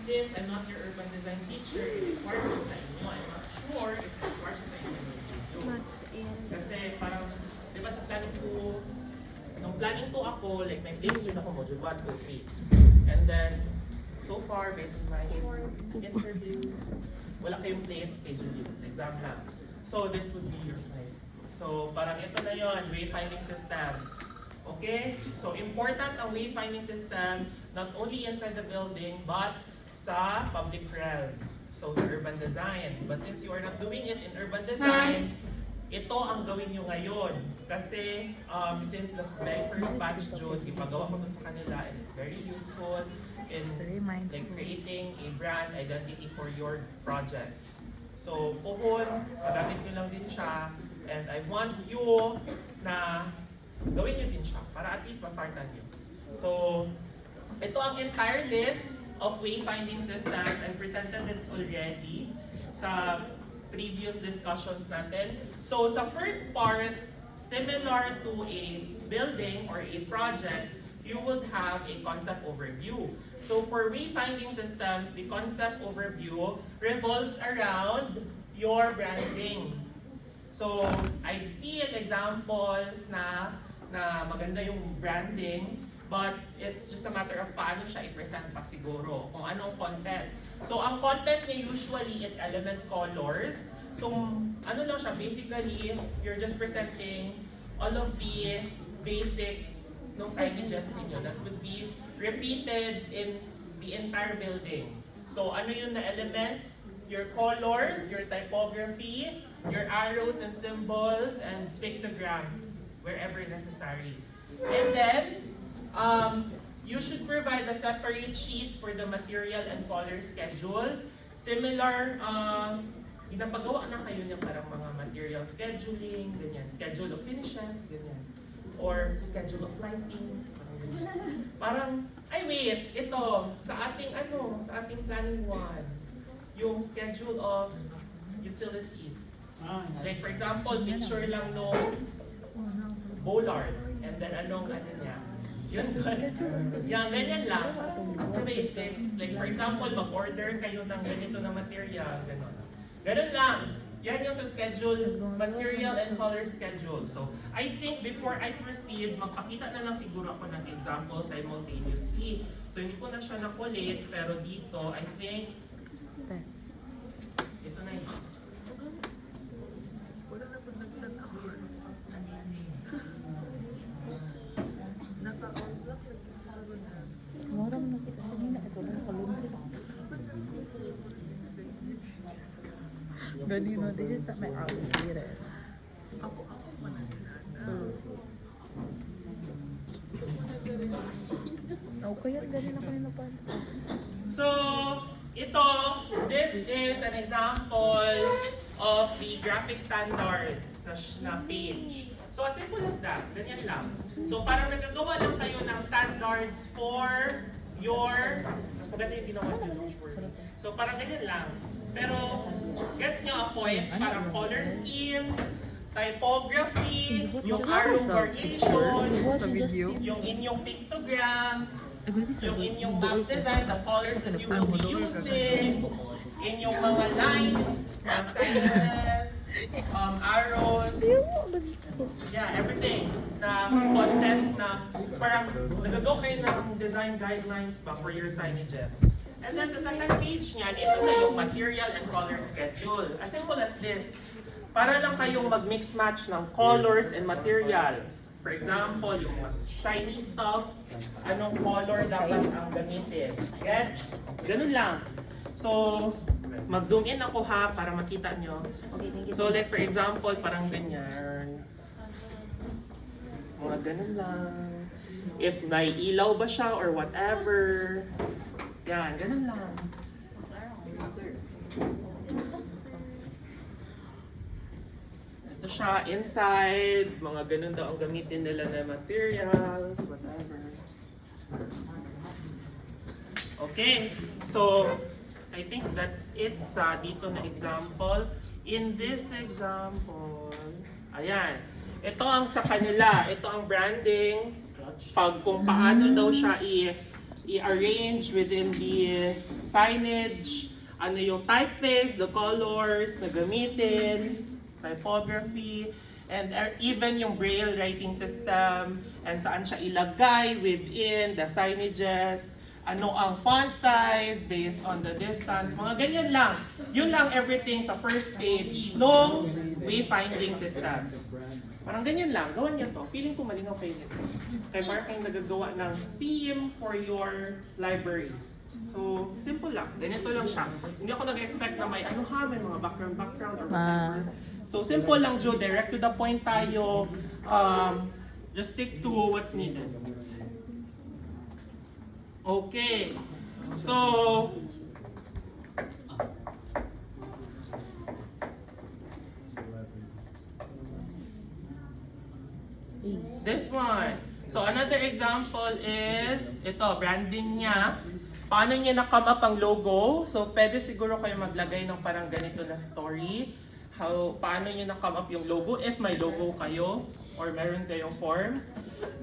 since I'm not your urban design teacher, i-require ko sa inyo. I'm not sure if i-require siya sa inyo video. Kasi parang, di ba sa planning 2, nung planning 2 ako, like may planes yun ako, module 1, 2, 3. And then, so far, based on my interviews, wala kayong planes, schedule use, exam lang. So this would be your plan. So parang ito na yon, wayfinding systems. Okay? So important ang wayfinding system, not only inside the building, but sa public realm. So sa urban design. But since you are not doing it in urban design, ito ang gawin nyo ngayon. Kasi since the very first batch, June, ipagawa ko to sa kanila and it's very useful in like creating a brand identity for your projects. So, puhon, magamit nyo lang din siya, and I want you na gawin nyo din siya para at least ma-startan nyo. So, ito ang entire list of wayfinding systems and presented this already sa previous discussions natin. So, sa first part, similar to a building or a project, you would have a concept overview. So for wayfinding systems, the concept overview revolves around your branding. So I've seen examples na maganda yung branding, but it's just a matter of paano siya i-present pa siguro, kung anong content. So ang content niya usually is element colors. So ano lang siya, basically, you're just presenting all of the basics ng signages ninyo that would be repeated in the entire building. So ano yun na elements? Your colors, your typography, your arrows and symbols, and pictograms wherever necessary. And then, you should provide a separate sheet for the material and color schedule. Similar, pinapagawa na kayo niya parang mga material scheduling, ganyan, schedule of finishes, ganyan. Or schedule of lighting, parang, ay wait, ito, sa ating planning 1, yung schedule of utilities. Like for example, picture lang no bollard, and then anong niya. Yun doon. Yan, ganyan lang. The basics. Like for example, mag-order kayo ng ganito na material, gano'n. Ganun lang. Yan yung sa schedule, material and color schedule. So, I think before I proceed, magpakita na lang siguro ako ng example simultaneously. So, hindi ko na siya nakulit, pero dito, I think, ito na yun. Marang nakita sa nila, ito lang kalunod. Ganino, this is not my outfit. Ako Okay, ganun ako yung napansin. So, this is an example of the graphic standards na page. So, as simple as that, ganyan lang. So, parang nagagawa lang kayo ng standards for your, mas maganda yung ginawa nyo, so, parang ganyan lang. Pero, gets nyo a point, parang color schemes, typography, yung arrow variations, yung inyong pictograms, yung inyong map design, the colors that you will be using, inyong mga lines, signs, arrows, yeah, everything na content na parang nagagawa kayo ng design guidelines ba for your signages. And then sa second page niyan, ito na yung material and color schedule. As simple as this. Para lang kayong mag-mix-match ng colors and materials. For example, yung mas shiny stuff, anong color dapat ang gamitin. Gets? Ganun lang. So, mag-zoom in ako ha para makita nyo. So like for example, parang ganyan. Mga ganun lang. If may ilaw ba siya or whatever. Yan, ganun lang. Ito siya, inside, mga ganun daw ang gamitin nila na materials, whatever. Okay, so I think that's it sa dito na example. In this example, ayan, ito ang sa kanila, ito ang branding, kung paano daw siya i-arrange within the signage, ano yung typeface, the colors na gamitin, typography, and even yung braille writing system, and saan siya ilagay within the signages, ano ang font size based on the distance, mga ganyan lang. Yun lang everything sa first page ng wayfinding systems. Parang ganyan lang, gawan niyo to. Feeling ko malinaw kayo nito. Kaya parang kayong nagagawa ng theme for your library. So, simple lang. Ganito lang siya. Hindi ako nag-expect na may ano ha, may mga background or whatever. So, simple lang, Joe. Direct to the point tayo. Just stick to what's needed. Okay. So, this one. So, another example is, ito, branding niya. Paano niya na-come up ang logo? So, pwede siguro kayo maglagay ng parang ganito na story. Paano niya na-come up yung logo if may logo kayo or meron kayong forms.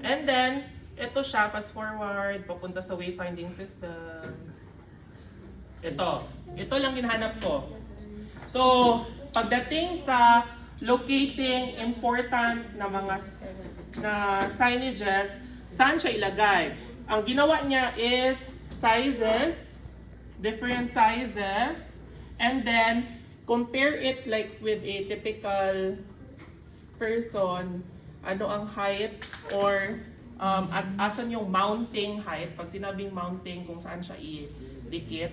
And then, ito siya, fast forward, papunta sa wayfinding system. Ito lang hinahanap ko. So, pagdating sa locating important na mga signages, saan siya ilagay? Ang ginawa niya is sizes, different sizes, and then compare it like with a typical person, ano ang height or at asan yung mounting height, pag sinabing mounting kung saan siya idikit.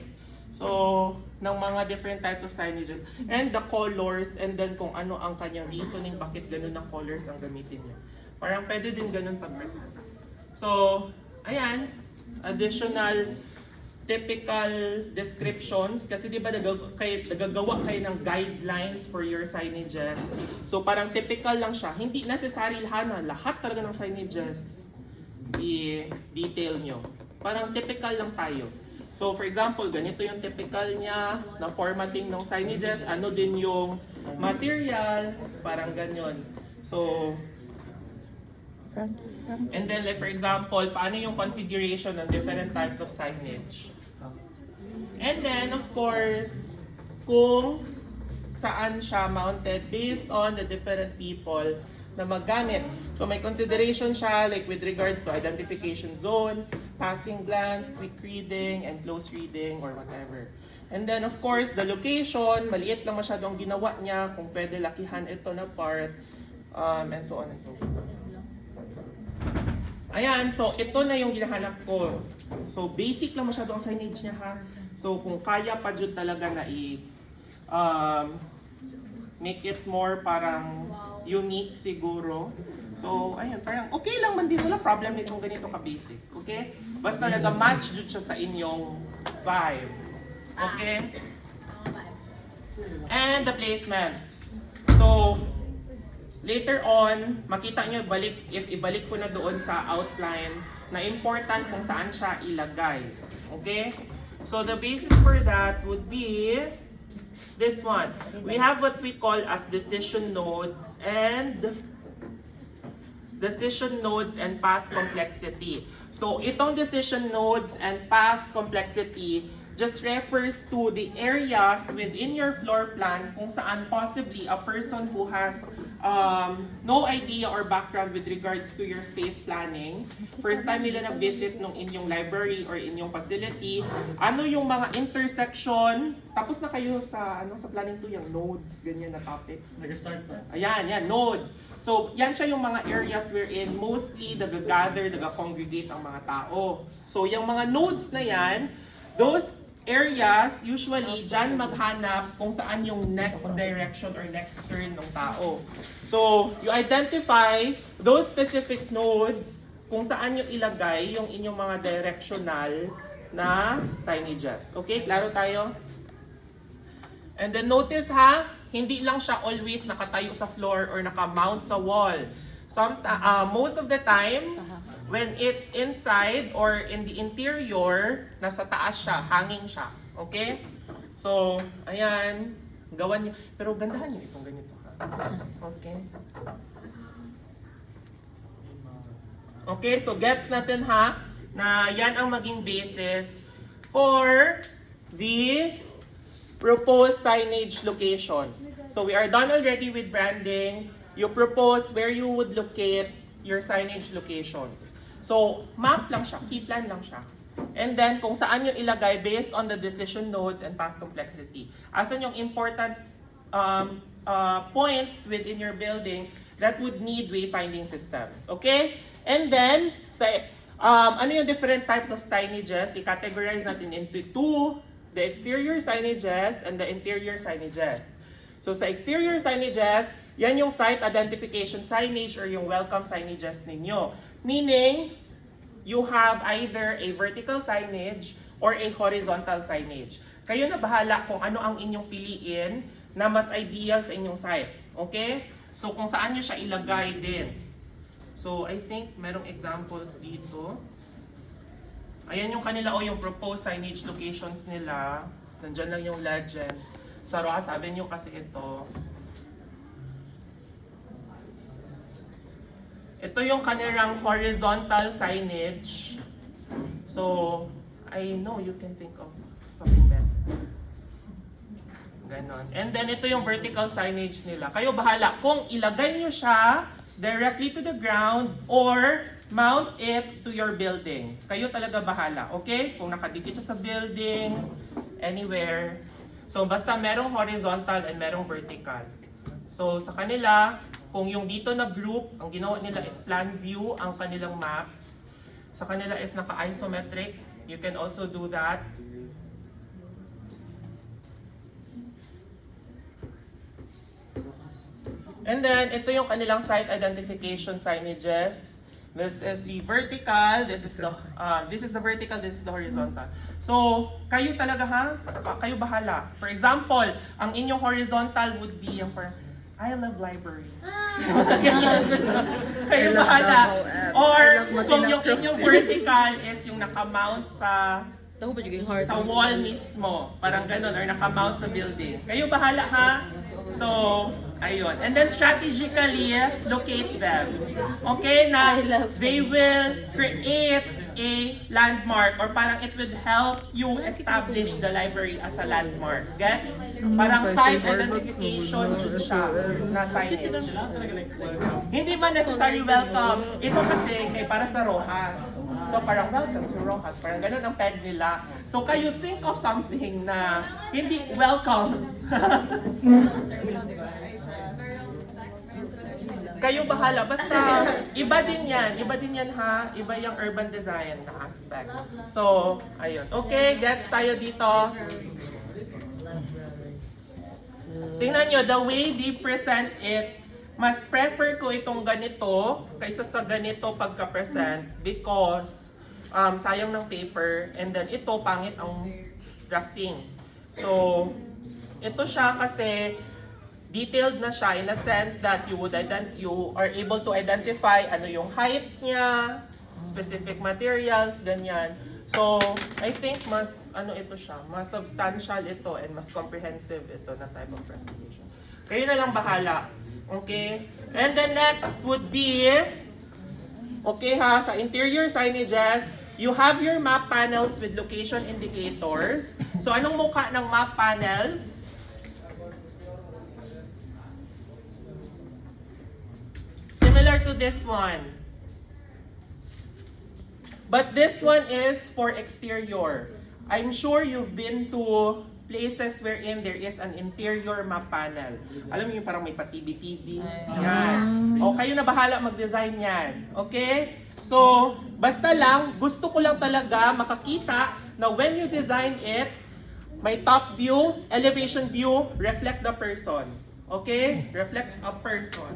So, ng mga different types of signages, and the colors, and then kung ano ang kanyang reasoning, bakit ganun ang colors ang gamitin niya. Parang pwede din ganun pag-present. So, ayan, additional typical descriptions, kasi di ba nagagawa kayo ng guidelines for your signages. So parang typical lang siya, hindi necessary lahat talaga ng signages i-detail nyo. Parang typical lang tayo. So for example, ganito yung typical niya na formatting ng signages, ano din yung material, parang ganyan. So, and then like for example, paano yung configuration ng different types of signage. And then of course, kung saan siya mounted based on the different people na maggamit. So may consideration siya like with regards to identification zone, passing glance, quick reading, and close reading or whatever. And then of course, the location, maliit lang masyadong ginawa niya, kung pwede lakihan ito na part, and so on and so forth. Ayan, so ito na yung ginahanap ko. So basic lang masyado ang signage niya ha. So kung kaya pa dyan talaga na make it more parang unique siguro. So ayun, parang okay lang man din, wala problem nitong ganito ka-basic. Okay? Basta nag-match dyan siya sa inyong vibe. Okay? And the placements. So, later on, makita nyo, ibalik ko na doon sa outline na important kung saan siya ilagay. Okay? So the basis for that would be this one. We have what we call as decision nodes and path complexity. So itong decision nodes and path complexity just refers to the areas within your floor plan kung saan possibly a person who has no idea or background with regards to your space planning, first time nila nag-visit ng inyong library or inyong facility, ano yung mga intersection, tapos na kayo sa sa planning to yung nodes, ganyan na topic. Nag-start na. Ayan, nodes. So, yan siya yung mga areas wherein mostly nag-gather, nag-congregate ang mga tao. So, yung mga nodes na yan, those areas, usually, dyan maghanap kung saan yung next direction or next turn ng tao. So, you identify those specific nodes kung saan yung ilagay yung inyong mga directional na signages. Okay, klaro tayo? And then notice ha, hindi lang siya always nakatayo sa floor or naka-mount sa wall. Most of the times, when it's inside or in the interior, nasa taas siya, hanging siya. Okay? So, ayan, gawan niyo. Pero gandahan niyo itong ganito ha. Okay? Okay, so gets natin ha, na yan ang maging basis for the proposed signage locations. So we are done already with branding. You propose where you would locate your signage locations. So map lang siya, key plan lang siya. And then kung saan yung ilagay based on the decision nodes and path complexity. Asan yung important points within your building that would need wayfinding systems. Okay? And then, ano yung different types of signages? I-categorize natin into two, the exterior signages and the interior signages. So sa exterior signages, yan yung site identification signage or yung welcome signages ninyo. Meaning, you have either a vertical signage or a horizontal signage. Kayo na bahala kung ano ang inyong piliin na mas ideal sa inyong site. Okay? So kung saan nyo siya ilagay din. So I think merong examples dito. Ayan yung kanila o yung proposed signage locations nila. Nandyan lang yung legend. Sa Rojas Avenue kasi ito. Ito yung kanilang horizontal signage. So, I know you can think of something better. Ganon. And then ito yung vertical signage nila. Kayo bahala kung ilagay nyo siya directly to the ground or mount it to your building. Kayo talaga bahala, okay? Kung nakadikit siya sa building, anywhere. So basta merong horizontal and merong vertical. So sa kanila, kung yung dito na group, ang ginawa nila is plan view ang kanilang maps. Sa kanila is naka-isometric. You can also do that. And then, ito yung kanilang site identification signages. This is the vertical, this is the vertical, this is the horizontal. So, kayo talaga ha? Kayo bahala. For example, ang inyong horizontal would be yung I love library. Kayo bahala. Or kung yung inyong vertical is yung nakamount sa wall mismo. Parang ganun, or nakamount sa building. Kayo bahala ha? So, ayun. And then strategically, locate them. Okay, na they will create a landmark or parang it would help you establish the library as a landmark. Gets? Parang site identification yun siya na signage. Hindi man necessarily welcome. Ito kasi kay para sa Rojas. So parang welcome to Rojas. Parang ganun ang peg nila. So kayo think of something na hindi welcome. Kayo bahala. Basta, iba din yan ha. Iba yung urban design na aspect. So, ayun. Okay, gets tayo dito. Tingnan nyo, the way they present it, mas prefer ko itong ganito kaysa sa ganito pagka-present because sayang ng paper and then ito, pangit ang drafting. So, ito siya kasi detailed na siya in a sense that you are able to identify ano yung height niya, specific materials, ganyan. So, I think mas ito siya, mas substantial ito and mas comprehensive ito na type of presentation. Kayo na lang bahala. Okay? And the next would be, okay ha, sa interior signages, you have your map panels with location indicators. So, anong mukha ng map panels? Similar to this one. But this one is for exterior. I'm sure you've been to places wherein there is an interior map panel. Alam mo yung parang may pa-TV-TV. Yan. O kayo na bahala mag-design yan. Okay? So, basta lang, gusto ko lang talaga makakita na when you design it, may top view, elevation view, reflect the person. Okay? Reflect a person.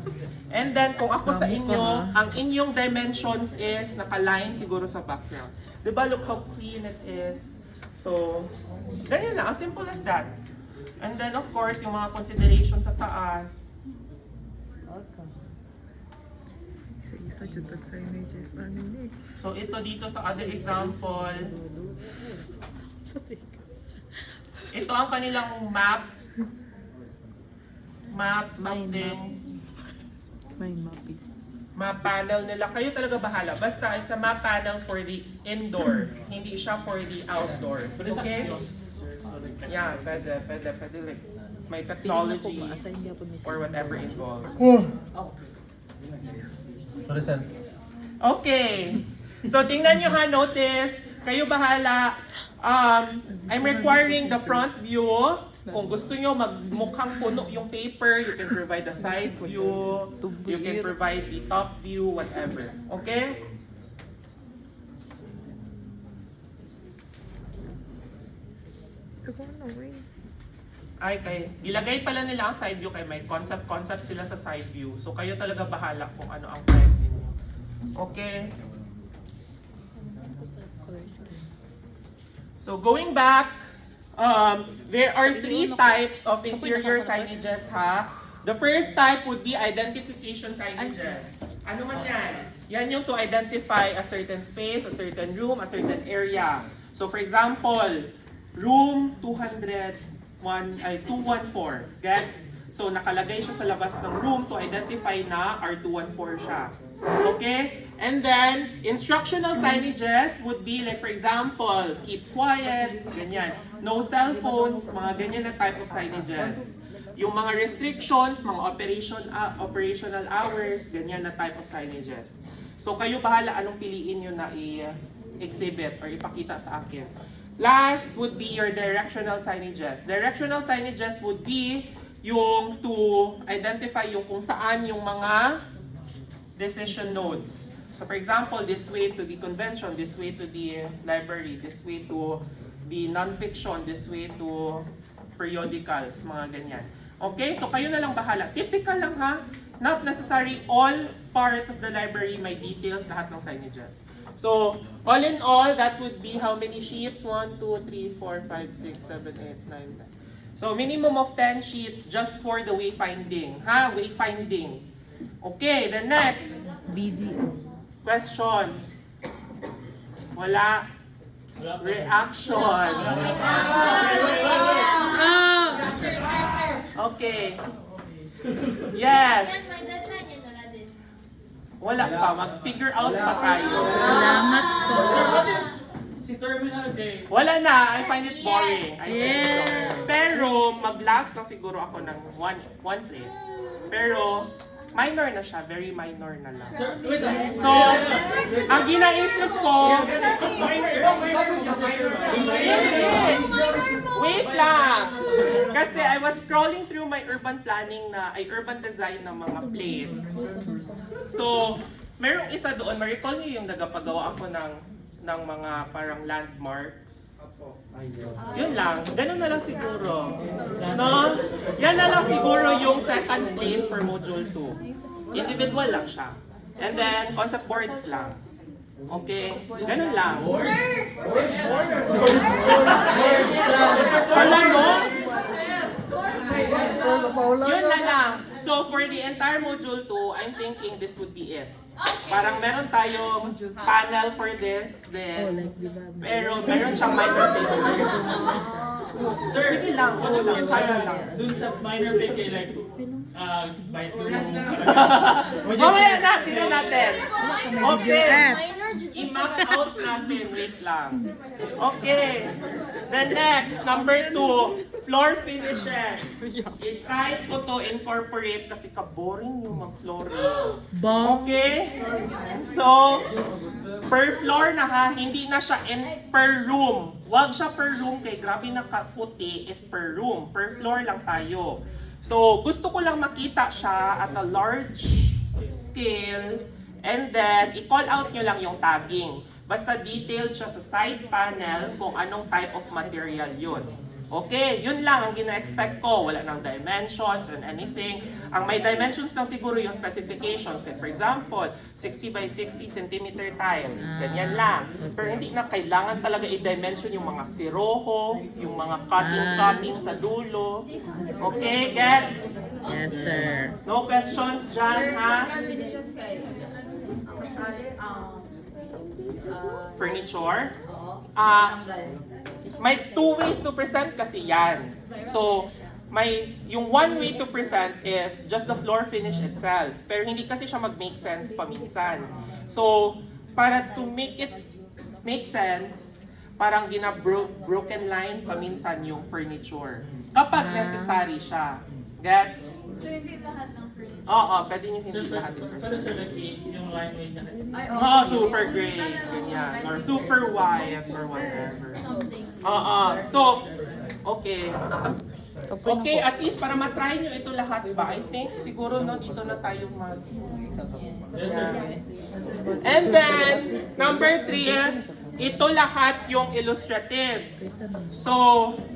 And then, kung ako sa inyo, ang inyong dimensions is naka-line siguro sa background. Diba? Look how clean it is. So, ganyan lang. As simple as that. And then, of course, yung mga considerations sa taas. So, ito dito sa other example. Ito ang kanilang map. Map something. May mapi. Map panel nila. Kayo talaga bahala. Basta it's a map panel for the indoors. Hindi siya for the outdoors. Okay? Yeah, pwede like may Piling na ko technology ba? Asa hindi ako or whatever involved. Sorry, Sen. Okay. So, tingnan nyo ha, notice. Kayo bahala. I'm requiring the front view. Kung gusto nyo magmukhang puno yung paper, you can provide the side view. You can provide the top view, whatever. Okay? Ay, gilagay pala nila ang side view kay may concept sila sa side view. So, kayo talaga bahala kung ano ang side ninyo. Okay? So going back, there are three types of interior signages ha. The first type would be identification signages. Ano man yan? Yan yung to identify a certain space, a certain room, a certain area. So for example, room 214. Gets? So nakalagay siya sa labas ng room to identify na R214 siya. Okay? And then, instructional signages would be like, for example, keep quiet, ganyan. No cell phones, mga ganyan na type of signages. Yung mga restrictions, mga operational hours, ganyan na type of signages. So, kayo bahala anong piliin nyo na i-exhibit or ipakita sa akin. Last would be your directional signages. Directional signages would be yung to identify yung kung saan yung mga decision nodes. So for example, this way to the convention, this way to the library, this way to the non-fiction, this way to periodicals, mga ganyan. Okay, so kayo na lang bahala. Typical lang ha, not necessary all parts of the library may details, lahat ng signages. So, all in all, that would be how many sheets? 1, 2, 3, 4, 5, 6, 7, 8, 9, 10. So, minimum of 10 sheets just for the wayfinding. Ha? Wayfinding. Okay, the next. BDO. Questions? Wala. Reactions? Okay. Yes. Wala pa. Mag-figure out pa tayo. Salamat po. Si Terminal J. Wala na. I find it boring. I think so. Yeah. Pero, mag-last na siguro ako ng one plate. Pero, minor na siya. Very minor na lang. Sir, wait lang. So, ang ginaisip ko, wait lang. Kasi I was scrolling through my urban planning urban design ng mga plates. So, merong isa doon, ma-recall niyo yung nagapagawa ako ng mga parang landmarks. Yun lang. Ganun na lang siguro. No? Yan na lang siguro yung second plane for Module 2. Individual lang siya. And then, concept boards lang. Okay? Ganun lang. Wala mo? Yun na lang. So, for the entire Module 2, I'm thinking this would be it. Parang meron tayong panel for this, Oh, then like, di ba? pero meron siyang minor paper. Sir, sige lang, ano lang, sayang lang. Dun sa minor pay kay like, by two. Mamaya na, tingnan natin. Okay, At, i-map out natin, wait lang. Okay, the next, number 2, floor finishes. I-try ko to incorporate kasi ka-boring yung mag-flooring. bong. Okay? So, per floor na ha, hindi na siya per room. Wag siya per room kay grabe na kaputi if per room. Per floor lang tayo. So, gusto ko lang makita siya at a large scale and then i-call out nyo lang yung tagging. Basta detailed siya sa side panel kung anong type of material yun. Okay, yun lang ang gina-expect ko. Wala nang dimensions and anything. Ang may dimensions lang siguro yung specifications. Like for example, 60 by 60 centimeter tiles. Ganyan lang. Pero hindi na kailangan talaga i-dimension yung mga siroho, yung mga cutting sa dulo. Okay, gets? Yes, sir. No questions dyan, ha? Furniture? May two ways to present kasi yan. So, yung one way to present is just the floor finish itself. Pero hindi kasi siya mag-make sense paminsan. So, para to make it make sense, parang broken line paminsan yung furniture. Kapag necessary siya. Gets? So, hindi lahat ng furniture? Oo, pwede nyo hindi Sir, lahat pero sir, like, yung line way niya. Ay, Oo, super gray, ganyan. Or super white or whatever. Something. Oo, so, okay. Okay, at least para matry nyo ito lahat ba? I think siguro no, dito na tayo mag... Yes, sir. And then, number 3, ito lahat yung illustratives. So,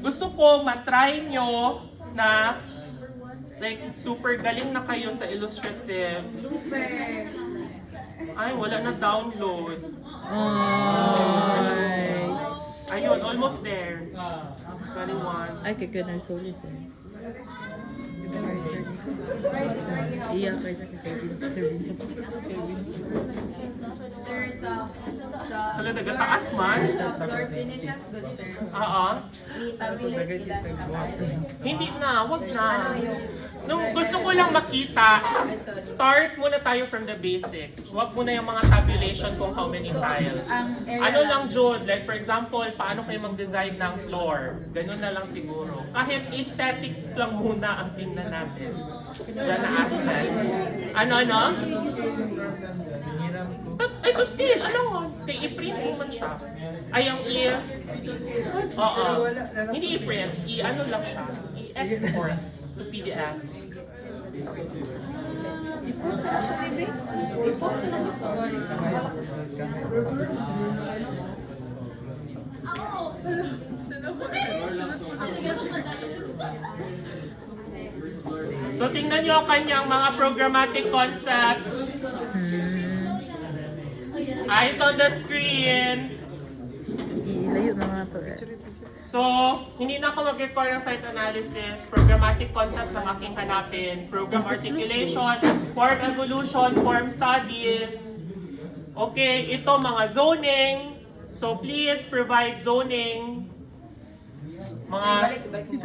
gusto ko matry nyo na like super galing na kayo sa illustratives. Ay, wala na download. Ay. Ayun, almost there. Ah, 21. Ay, kay Gunnar Solis eh. Iya, kay sa Sir, sa Wala, nagataas man. sa floor finishes, good sir. Oo. I-tabulate ilan ka Hindi na, wag na. Ano yung... Nung gusto ko lang makita, start muna tayo from the basics. Wag muna yung mga tabulation kung how many tiles. ang area Ano lang. lang, Jude, like for example, paano kayo mag-design ng floor? Ganun na lang siguro. Kahit aesthetics lang muna ang tingnan natin. Diyan na aspect. Ano? Ay, to still, ano? Kaya i-print mo man siya. Ay, ang Oo. Hindi i-print. I-ano lang siya. I-export to PDF. So, tingnan nyo ang kanyang mga programmatic concepts. Eyes on the screen. Ilayo na nga to eh. So, hindi na ako mag-record ng site analysis. Programmatic concepts ang aking hanapin. Program articulation, form evolution, form studies. Okay, ito mga zoning. So, please provide zoning. Mga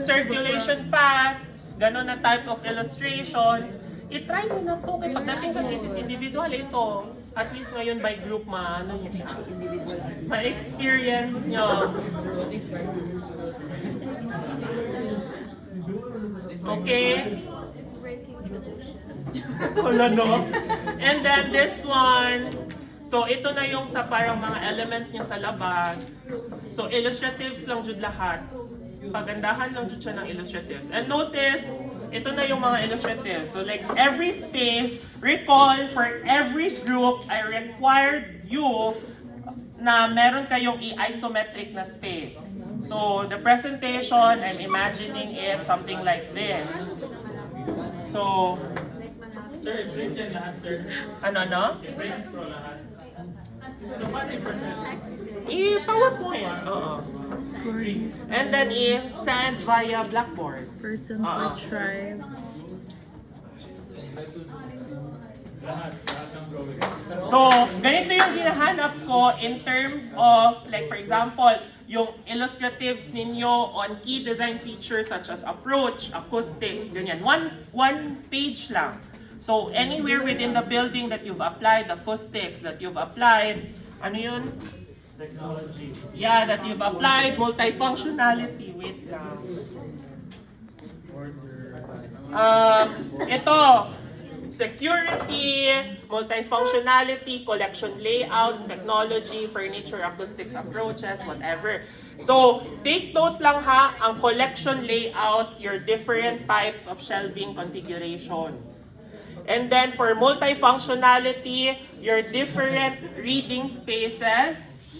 circulation paths, gano'n na type of illustrations. I-try nyo na to. Kaya pagdating sa thesis individual, ito. At least ngayon by group, ano nyo siya. Ma-experience nyo. Okay? Wala no? And then this one, so ito na yung sa parang mga elements niya sa labas. So illustratives lang jud lahat. Pagandahan lang jud siya ng illustratives. And notice, ito na yung mga illustratives. So like every space, recall for every group, I required you na meron kayong i-isometric na space. So the presentation, I'm imagining it something like this. So, sir, i-print yan lahat, sir. ano? I-print pro lahat. So, paano i-present? I-PowerPoint. Oo. And then i-send via Blackboard. Person for tribe. Lahat ng drawing. So, ganito yung hinahanap ko in terms of, like for example, yung illustratives ninyo on key design features such as approach, acoustics, ganyan. One page lang. So, anywhere within the building that you've applied, acoustics that you've applied, ano yun? Technology. Yeah, that you've applied, multifunctionality. Wait lang. Ito, security, multifunctionality, collection layouts, technology, furniture, acoustics, approaches, whatever. So, take note lang ha, ang collection layout, your different types of shelving configurations. And then for multifunctionality, your different reading spaces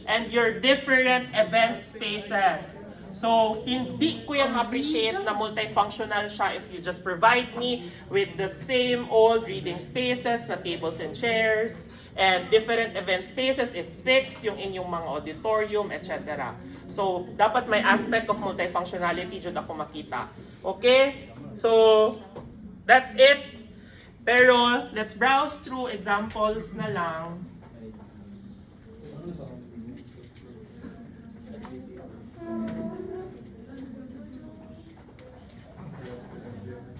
and your different event spaces. So, hindi ko yan appreciate na multifunctional siya if you just provide me with the same old reading spaces na tables and chairs and different event spaces if fixed yung inyong mga auditorium, etc. So, dapat may aspect of multifunctionality dyan ako makita. Okay? So, that's it. Pero, let's browse through examples na lang.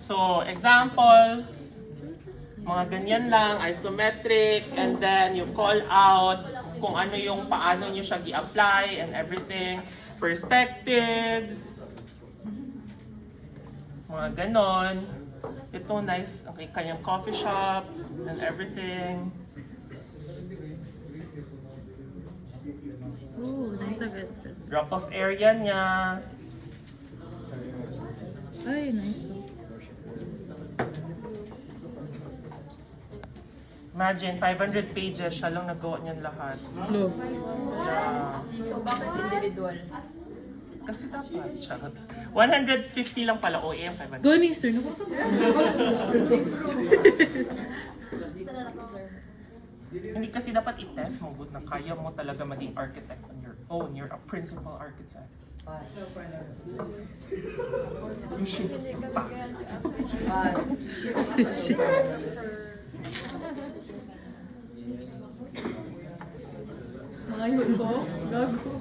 So, examples, mga ganyan lang, isometric, and then you call out kung ano yung paano nyo siya gi-apply and everything. Perspectives. Mga ganon. Ito nice, okay, kanyang coffee shop and everything. Oh, nice agad. Drop-off area niya. Ay, nice. Imagine, 500 pages, siya lang nagawa niyan lahat. Love. Yeah. So, bakit individual? Kasi dapat siya. 150 lang pala, OEM 500. Go ni sir. Hindi kasi dapat i-test mo good na kaya mo talaga maging architect on your own. You're a principal architect. You should pass. Mga yun ko? Gago.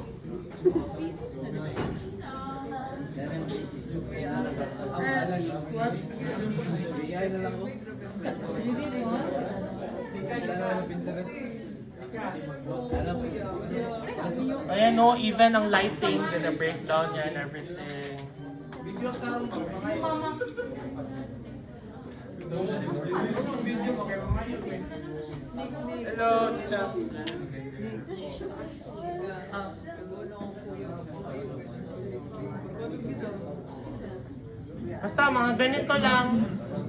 Ayan no, even ang lighting, gonna break down niya and everything. Hello, Chicha. Basta mga ganito lang.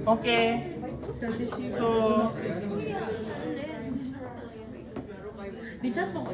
Okay. So, Di chat mo ko.